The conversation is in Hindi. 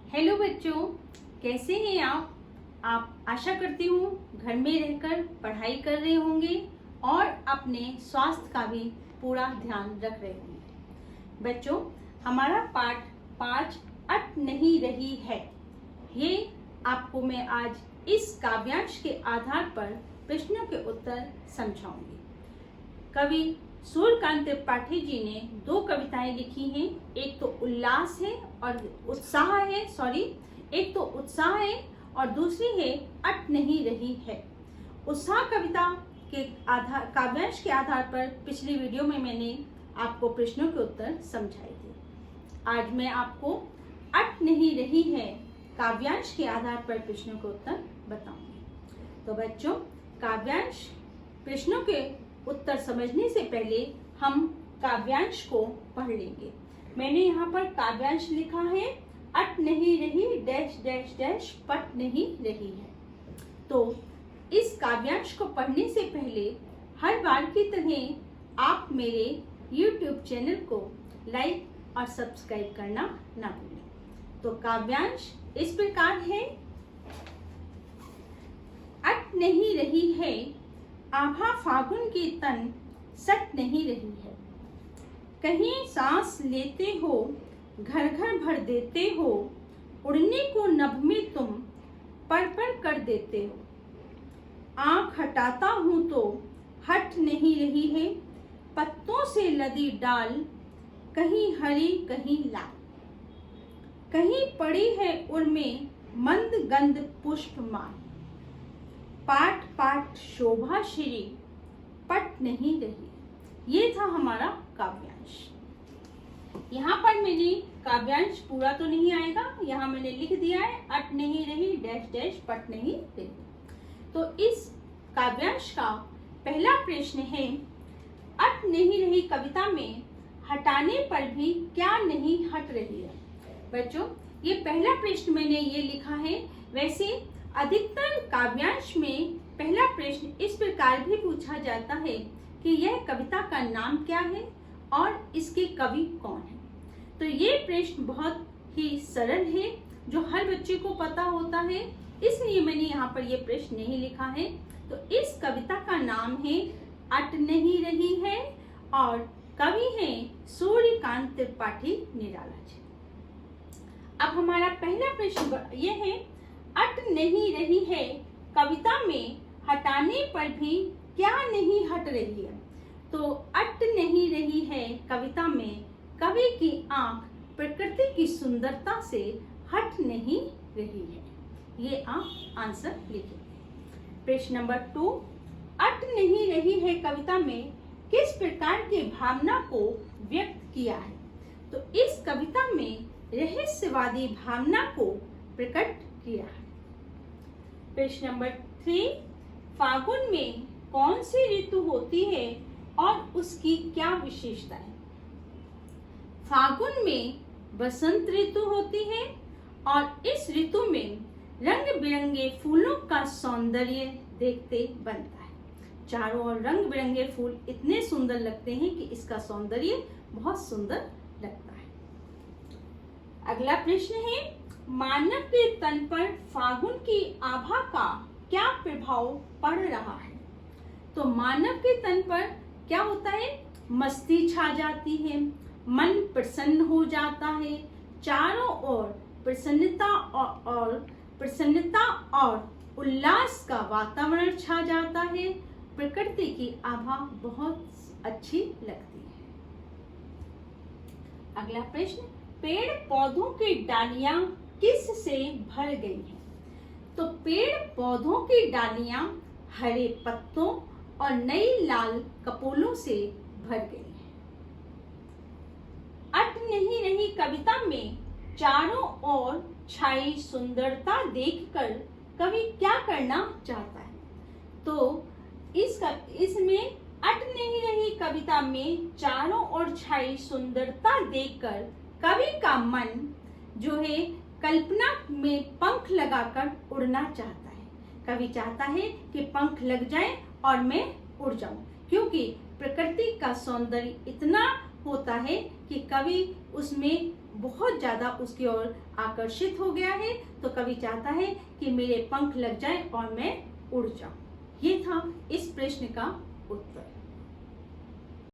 हेलो बच्चों, कैसे हैं आप आशा करती हूँ घर में रहकर पढ़ाई कर रहे होंगे और अपने स्वास्थ्य का भी पूरा ध्यान रख रहे होंगे। बच्चों, हमारा पाठ 5 अट नहीं रही है, ये आपको मैं आज इस काव्यांश के आधार पर प्रश्नों के उत्तर समझाऊंगी। कवि सूर्यकांत त्रिपाठी जी ने 2 कविताएं लिखी हैं। एक तो उल्लास है और उत्साह है, एक तो उत्साह है और दूसरी है अट नहीं रही है। उत्साह कविता के काव्यांश के आधार पर पिछली वीडियो में मैंने आपको प्रश्नों के उत्तर समझाए थे। आज मैं आपको अट नहीं रही है काव्यांश के आधार पर प्रश्नों के उत्तर बताऊंगी। तो बच्चों, काव्यांश प्रश्नों के उत्तर समझने से पहले हम काव्यांश को पढ़ लेंगे। मैंने यहाँ पर काव्यांश लिखा है, अट नहीं रही डैश डैश डैश पट नहीं रही है। तो इस काव्यांश को पढ़ने से पहले हर बार की तरह आप मेरे YouTube चैनल को लाइक और सब्सक्राइब करना ना भूलें। तो काव्यांश इस प्रकार है, अट नहीं रही है आभा फागुन की तन सट नहीं रही है। कहीं सांस लेते हो घर घर भर देते हो, उड़ने को नभ में तुम पर कर देते हो। आँख हटाता हूँ तो हट नहीं रही है, पत्तों से लदी डाल कहीं हरी कहीं लाल। कहीं पड़ी है उर्मे मंद गंध पुष्पमान, पाट पाट शोभा श्री पट नहीं रही। ये था हमारा काव्यांश। यहाँ पर मैंने काव्यांश पूरा तो नहीं आएगा, यहाँ मैंने लिख दिया है अट नहीं रही डैश डैश पट नहीं रही। तो इस काव्यांश का पहला प्रश्न है, अट नहीं रही कविता में हटाने पर भी क्या नहीं हट रही है। बच्चों, ये पहला प्रश्न मैंने ये लिखा है। वैसे अधिकतर काव्यांश में पहला प्रश्न इस प्रकार भी पूछा जाता है कि यह कविता का नाम क्या है और इसके कवि कौन है। तो ये प्रश्न बहुत ही सरल है, जो हर बच्चे को पता होता है, इसलिए मैंने यहाँ पर यह प्रश्न नहीं लिखा है। तो इस कविता का नाम है अट नहीं रही है और कवि हैं सूर्यकांत त्रिपाठी निराला जी। अब हमारा पहला प्रश्न यह है, अट नहीं रही है कविता में हटाने पर भी क्या नहीं हट रही है। तो अट नहीं रही है कविता में कवि की आंख प्रकृति की सुंदरता से हट नहीं रही है। ये आप आंसर लिखें। प्रश्न नंबर 2, अट नहीं रही है कविता में किस प्रकार की भावना को व्यक्त किया है। तो इस कविता में रहस्यवादी भावना को प्रकट किया है। प्रश्न नंबर 3, फागुन में कौन सी ऋतु होती है और उसकी क्या विशेषता है। फागुन में बसंत ऋतु होती है और इस ऋतु में रंग बिरंगे फूलों का सौंदर्य देखते बनता है। चारों ओर रंग बिरंगे फूल इतने सुंदर लगते हैं कि इसका सौंदर्य बहुत सुंदर लगता है। अगला प्रश्न है, मानव के तन पर फागुन की आभा का क्या प्रभाव पड़ रहा है। तो मानव के तन पर क्या होता है, मस्ती छा जाती है, मन प्रसन्न हो जाता है, चारों ओर प्रसन्नता और उल्लास का वातावरण छा जाता है, प्रकृति की आभा बहुत अच्छी लगती है। अगला प्रश्न, पेड़ पौधों की डालियां किस से भर गई हैं। तो पेड़ पौधों की डालियां हरे पत्तों और नई लाल कपोलों से भर गई हैं। अट नहीं रही कविता में चारों ओर छाई सुंदरता देखकर कवि क्या करना चाहता है। तो इसमें अट नहीं रही कविता में चारों ओर छाई सुंदरता देखकर कवि का मन जो है कल्पना में पंख लगाकर उड़ना चाहता है। कवि चाहता है कि पंख लग जाए और मैं उड़ जाऊं, क्योंकि प्रकृति का सौंदर्य इतना होता है कि कवि उसमें बहुत ज्यादा उसकी ओर आकर्षित हो गया है, तो कवि चाहता है कि मेरे पंख लग जाएं और मैं उड़ जाऊं। ये था इस प्रश्न का उत्तर।